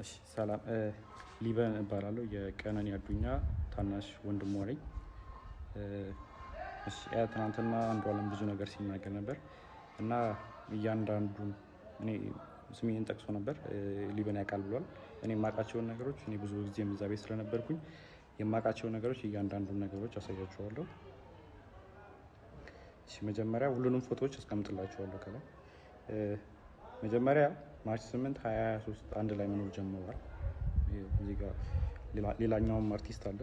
እሺ ሰላም ሊበን እባላለሁ የቀነኒ አዱኛ ታናሽ ወንድሟ ነኝ። እሺ ትናንትና አንዷለም ብዙ ነገር ሲናገር ነበር እና እያንዳንዱን እኔ ስሜን ጠቅሶ ነበር ሊበን ያውቃል ብሏል። እኔ የማውቃቸውን ነገሮች እኔ ብዙ ጊዜ እዛ ቤት ስለነበርኩኝ የማውቃቸውን ነገሮች እያንዳንዱን ነገሮች አሳያችኋለሁ። እሺ መጀመሪያ ሁሉንም ፎቶዎች አስቀምጥላችኋለሁ ከላይ መጀመሪያ ማርች 8 2023 አንድ ላይ መኖር ጀምረዋል። እዚህ ጋር ሌላኛውም አርቲስት አለ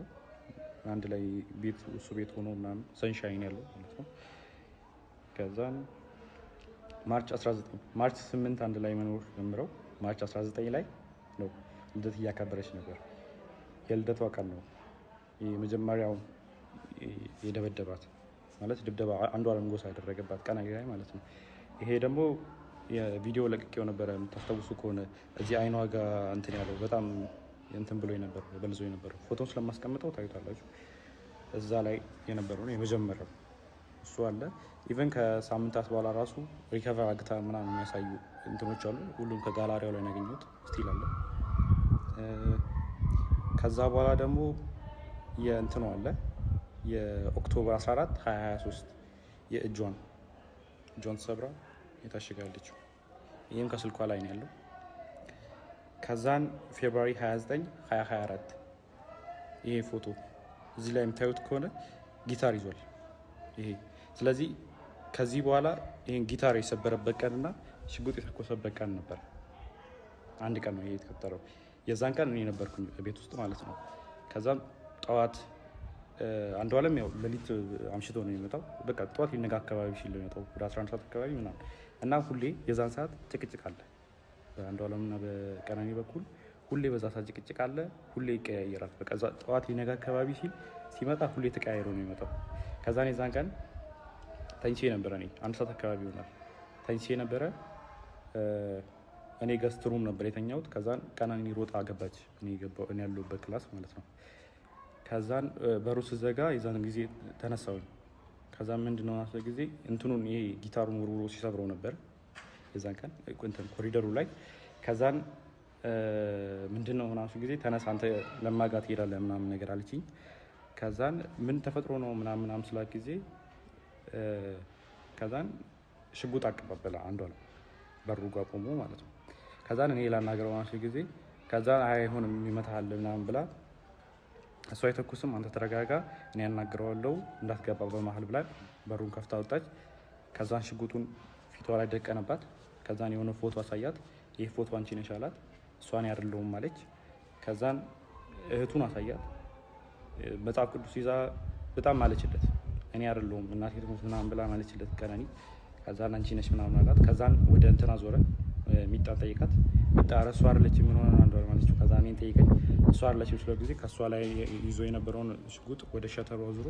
አንድ ላይ ቤት እሱ ቤት ሆኖ ምናምን ሰንሻይን ያለው ማለት ነው። ከዛን ማርች 8 አንድ ላይ መኖር ጀምረው ማርች 19 ላይ ነው ልደት እያከበረች ነበር። የልደቷ ቀን ነው የመጀመሪያው የደበደባት ማለት ድብደባ አንዷለም ጎሳ ያደረገባት ቀን ላይ ማለት ነው። ይሄ ደግሞ የቪዲዮ ለቅቄው ነበር የምታስታውሱ ከሆነ እዚህ አይኗ ጋር እንትን ያለው በጣም እንትን ብሎ ነበር በልዞ ነበር ፎቶን ስለማስቀምጠው ታዩታላችሁ። እዛ ላይ የነበረው ነው የመጀመሪያው እሱ አለ። ኢቨን ከሳምንታት በኋላ ራሱ ሪከቨር አግታ ምናምን የሚያሳዩ እንትኖች አሉ። ሁሉም ከጋላሪያው ላይ ያገኙት ስቲል አለ። ከዛ በኋላ ደግሞ የእንትኑ አለ የኦክቶበር 14 2023 የእጇን ሰብራ የታሸጋለች። ይሄም ከስልኳ ላይ ነው ያለው። ከዛን ፌብሩዋሪ 29 2024 ይሄ ፎቶ እዚህ ላይ የምታዩት ከሆነ ጊታር ይዟል ይሄ። ስለዚህ ከዚህ በኋላ ይሄን ጊታር የሰበረበት ቀንና ሽጉጥ የተኮሰበት ቀን ነበር። አንድ ቀን ነው ይሄ የተከተለው። የዛን ቀን እኔ ነበርኩኝ ቤት ውስጥ ማለት ነው። ከዛም ጠዋት አንዷለም ያው ለሊት አምሽቶ ነው የሚመጣው። በቃ ጠዋት ሊነጋ አካባቢ ሲል ነው የሚመጣው ወደ 11 ሰዓት አካባቢ ምናምን እና ሁሌ የዛን ሰዓት ጭቅጭቅ አለ በአንዷለምና በቀነኒ በኩል ሁሌ በዛ ሰዓት ጭቅጭቅ አለ። ሁሌ ይቀያየራል። በቃ ጠዋት ሊነጋ አካባቢ ሲመጣ ሁሌ ተቀያይሮ ነው የሚመጣው። ከዛን የዛን ቀን ተኝቼ ነበረ። እኔ 1 ሰዓት አካባቢ ይሆናል ተኝቼ ነበረ። እኔ ገስት ሩም ነበር የተኛሁት። ከዛን ቀነኒ ሮጣ ገባች እኔ ያለሁበት ክላስ ማለት ነው። ከዛን በሩ ስዘጋ የዛን ጊዜ ተነሳሁኝ። ከዛን ምንድነው አሰ ጊዜ እንትኑን ይሄ ጊታሩን ወርውሮ ሲሰብረው ነበር የዛን ቀን ኮሪደሩ ላይ። ከዛን ምንድነው ምናምን ጊዜ ተነሳ አንተ ለማጋት ትሄዳለህ ምናምን ነገር አለችኝ። ከዛን ምን ተፈጥሮ ነው ምናምን ስላት ጊዜ ከዛን ሽጉጥ አቀባበለ አንዷለም በሩ ጋር ቆሞ ማለት ነው። ከዛን እኔ ላናገረው ማለት ጊዜ ከዛን አይሆንም ይመታሃል ምናምን ብላ እሷ አይተኩስም አንተ ተረጋጋ እኔ ያናግረዋለሁ እንዳትገባ በመሃል ብላ በሩን ከፍታ ወጣች። ከዛን ሽጉጡን ፊቷ ላይ ደቀነባት። ከዛን የሆነ ፎቶ አሳያት። ይሄ ፎቶ አንቺ ነሽ አላት። እሷን ያርለውም አለች። ከዛን እህቱን አሳያት። መጽሐፍ ቅዱስ ይዛ በጣም ማለችለት እኔ ያርለውም እናቴ ትሞት ምናምን ብላ ማለችለት ቀነኒ። ከዛን አንቺ ነሽ ምናምን አላት። ከዛን ወደ እንትና ዞረ ሚጣ ጠይቃት። ሚጣ እሷ አይደለችም ምን ሆነ አንዷል ማለችው። ከዛን እኔን ጠይቀኝ እሷ አይደለችም ስለ ጊዜ ከሷ ላይ ይዞ የነበረውን ሽጉጥ ወደ ሸተሩ አዙሮ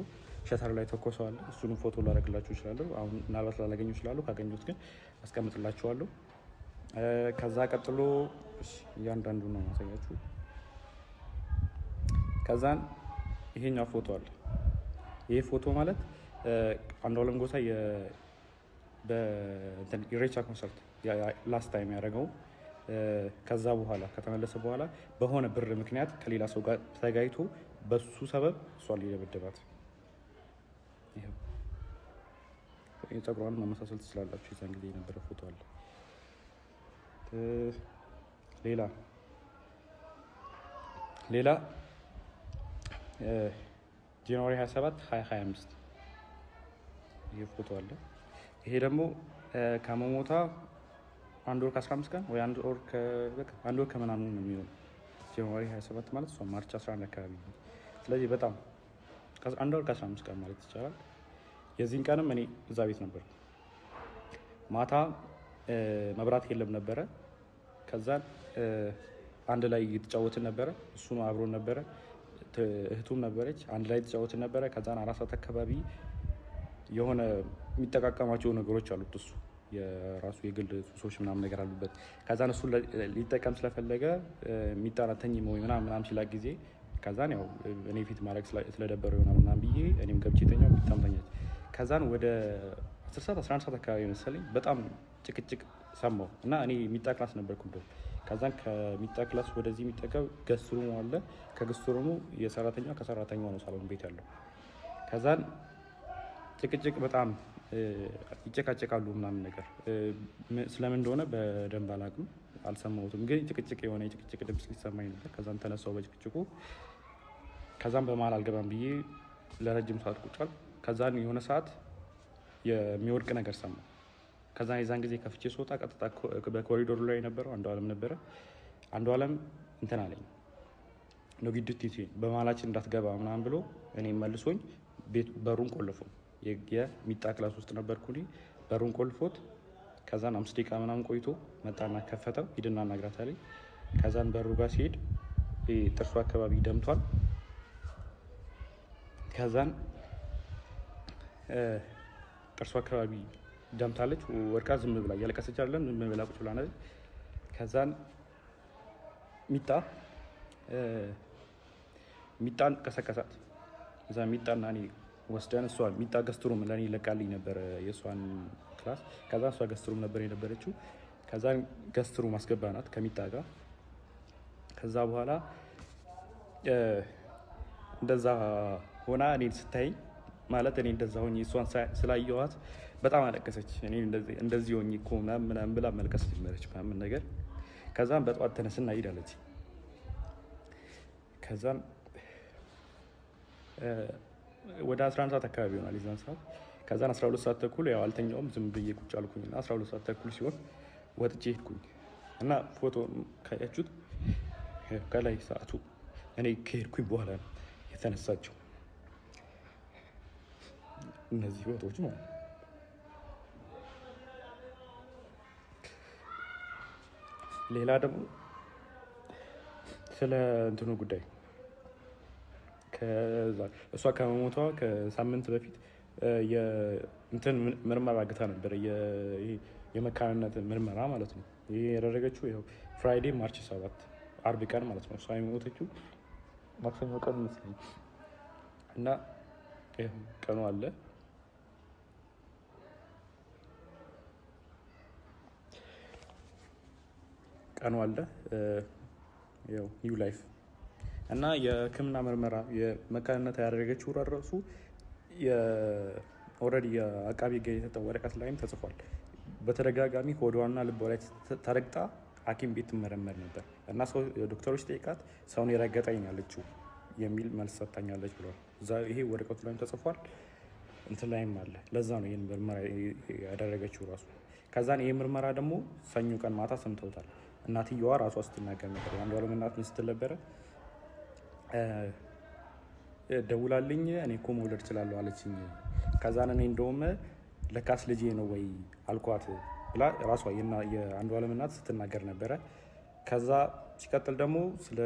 ሸተር ላይ ተኮሰዋል። እሱንም ፎቶ ላደርግላችሁ እችላለሁ። አሁን ምናልባት ላላገኙ እችላለሁ። ካገኙት ግን አስቀምጥላችኋለሁ። ከዛ ቀጥሎ እያንዳንዱ ነው ማሳያችሁ። ከዛን ይሄኛው ፎቶ አለ። ይሄ ፎቶ ማለት አንዷለም ጎሳ በኢሬቻ ኮንሰርት ላስት ታይም ያደረገው ከዛ በኋላ ከተመለሰ በኋላ በሆነ ብር ምክንያት ከሌላ ሰው ጋር ተጋይቶ በሱ ሰበብ እሷን ሊደበደባት። ይሄው የፀጉሯን መመሳሰል ትችላላችሁ። የዛን ጊዜ የነበረ ፎቶ አለ። ሌላ ጃንዋሪ 27 2025 ይሄ ፎቶ አለ። ይሄ ደግሞ ከመሞታ 1 ወር ከ15 ቀን ወይ 1 ወር ከምናምን ነው የሚሆነው። ጃንዋሪ 27 ማለት ነው ማርች 11 አካባቢ ነው። ስለዚህ በጣም 1 ወር ከ15 ቀን ማለት ይቻላል። የዚህን ቀንም እኔ እዛ ቤት ነበር። ማታ መብራት የለም ነበረ። ከዛን አንድ ላይ እየተጫወትን ነበረ። እሱ ነው አብሮን ነበረ። እህቱም ነበረች። አንድ ላይ እየተጫወትን ነበረ። ከዛን 4 ሰዓት አካባቢ የሆነ የሚጠቃቀማቸው ነገሮች አሉት እሱ የራሱ የግል ሱሶች ምናምን ነገር አሉበት። ከዛን እሱ ሊጠቀም ስለፈለገ የሚጣራተኝ ወይ ምናምን ሲላ ጊዜ ከዛን ያው እኔ ፊት ማድረግ ስለደበረው ይሆናል ምናምን ብዬ እኔም ገብቼ ተኛው። የሚጣምተኛች ከዛን ወደ 10 ሰዓት 11 ሰዓት አካባቢ መሰለኝ በጣም ጭቅጭቅ ሰማሁ እና እኔ የሚጣ ክላስ ነበርኩ። ከዛን ከሚጣ ክላስ ወደዚህ የሚጠጋው ገስት ሩሙ አለ። ከገስት ሩሙ የሰራተኛው ከሰራተኛው ነው ሳሎን ቤት ያለው። ከዛን ጭቅጭቅ በጣም ይጨቃጨቃሉ ምናምን ነገር ስለምን እንደሆነ በደንብ አላውቅም፣ አልሰማሁትም። ግን ጭቅጭቅ የሆነ የጭቅጭቅ ድምፅ ሊሰማኝ ነበር። ከዛን ተነሳው በጭቅጭቁ። ከዛን በመሀል አልገባም ብዬ ለረጅም ሰዓት ቁጭ አልኩ። ከዛን የሆነ ሰዓት የሚወድቅ ነገር ሰማ። ከዛ የዛን ጊዜ ከፍቼ ስወጣ ቀጥታ በኮሪዶሩ ላይ የነበረው አንዷለም ነበረ። አንዷለም እንትን አለኝ ነው ግድት በመሀላችን እንዳትገባ ምናምን ብሎ እኔ መልሶኝ በሩን ቆልፎ የሚጣ ክላስ ውስጥ ነበርኩ። በሩን ቆልፎት ከዛን 5 ደቂቃ ምናምን ቆይቶ መጣና ከፈተው። ሂድና እናግራት አለኝ። ከዛን በሩ ጋር ሲሄድ ጥርሱ አካባቢ ደምቷል። ከዛን ጥርሱ አካባቢ ደምታለች። ወርቃ ዝም ብላ እያለቀሰች አይደለም፣ ዝም ብላ ቁጭ ብላ ነች። ከዛን ሚጣን ቀሰቀሳት። እዛ ሚጣና እኔ ወስደን እሷ ሚጣ ገስትሩም ለእኔ ለቃልኝ ነበር የእሷን ክላስ። ከዛ እሷ ገስትሩም ነበር የነበረችው። ከዛ ገስትሩም አስገባናት ከሚጣ ጋር። ከዛ በኋላ እንደዛ ሆና እኔን ስታይኝ ማለት እኔ እንደዛ ሆኜ እሷን ስላየኋት በጣም አለቀሰች። እኔ እንደዚህ ሆኜ እኮ ምናምን ብላ መልቀስ ጀመረች ምናምን ነገር። ከዛም በጠዋት ተነስና ሂድ አለች። ከዛም ወደ 11 ሰዓት አካባቢ ይሆናል የዛን ሰዓት። ከዛን 12 ሰዓት ተኩል ያው አልተኛውም፣ ዝም ብዬ ቁጭ አልኩኝና 12 ሰዓት ተኩል ሲሆን ወጥቼ ሄድኩኝ እና ፎቶ ካያችሁት ከላይ ሰዓቱ እኔ ከሄድኩኝ በኋላ ነው የተነሳቸው እነዚህ ፎቶዎች ማለት ነው። ሌላ ደግሞ ስለ እንትኑ ጉዳይ እሷ ከመሞቷ ከሳምንት በፊት እንትን ምርመራ አግታ ነበር፣ የመካንነት ምርመራ ማለት ነው። ይሄ ያደረገችው ይኸው ፍራይዴ ማርች 7 አርብ ቀን ማለት ነው። እሷ የሞተችው ማክሰኞ ቀን መስለኝ እና ቀኑ አለ ኒው ላይፍ እና የሕክምና ምርመራ የመካንነት ያደረገችው ራሱ ኦልሬዲ የአቃቢ ሕግ የሰጠው ወረቀት ላይም ተጽፏል። በተደጋጋሚ ሆዷና ልቧ ላይ ተረግጣ ሐኪም ቤት ትመረመር ነበር እና ዶክተሮች ጠይቃት ሰውን የረገጠኝ ያለችው የሚል መልስ ሰጥታኛለች ብሏል። ይሄ ወረቀቱ ላይም ተጽፏል፣ እንትን ላይም አለ። ለዛ ነው ይህን ምርመራ ያደረገችው ራሱ። ከዛን ይህ ምርመራ ደግሞ ሰኞ ቀን ማታ ሰምተውታል። እናትየዋ ራሷ ስትናገር ነበር። አንዷለም እናት ምን ስትል ነበረ? ደውላልኝ እኔ እኮ መውለድ እችላለሁ አለችኝ። ከዛን እኔ እንደውም ለካስ ልጄ ነው ወይ አልኳት ብላ ራሷ የአንዷለም እናት ስትናገር ነበረ። ከዛ ሲቀጥል ደግሞ ስለ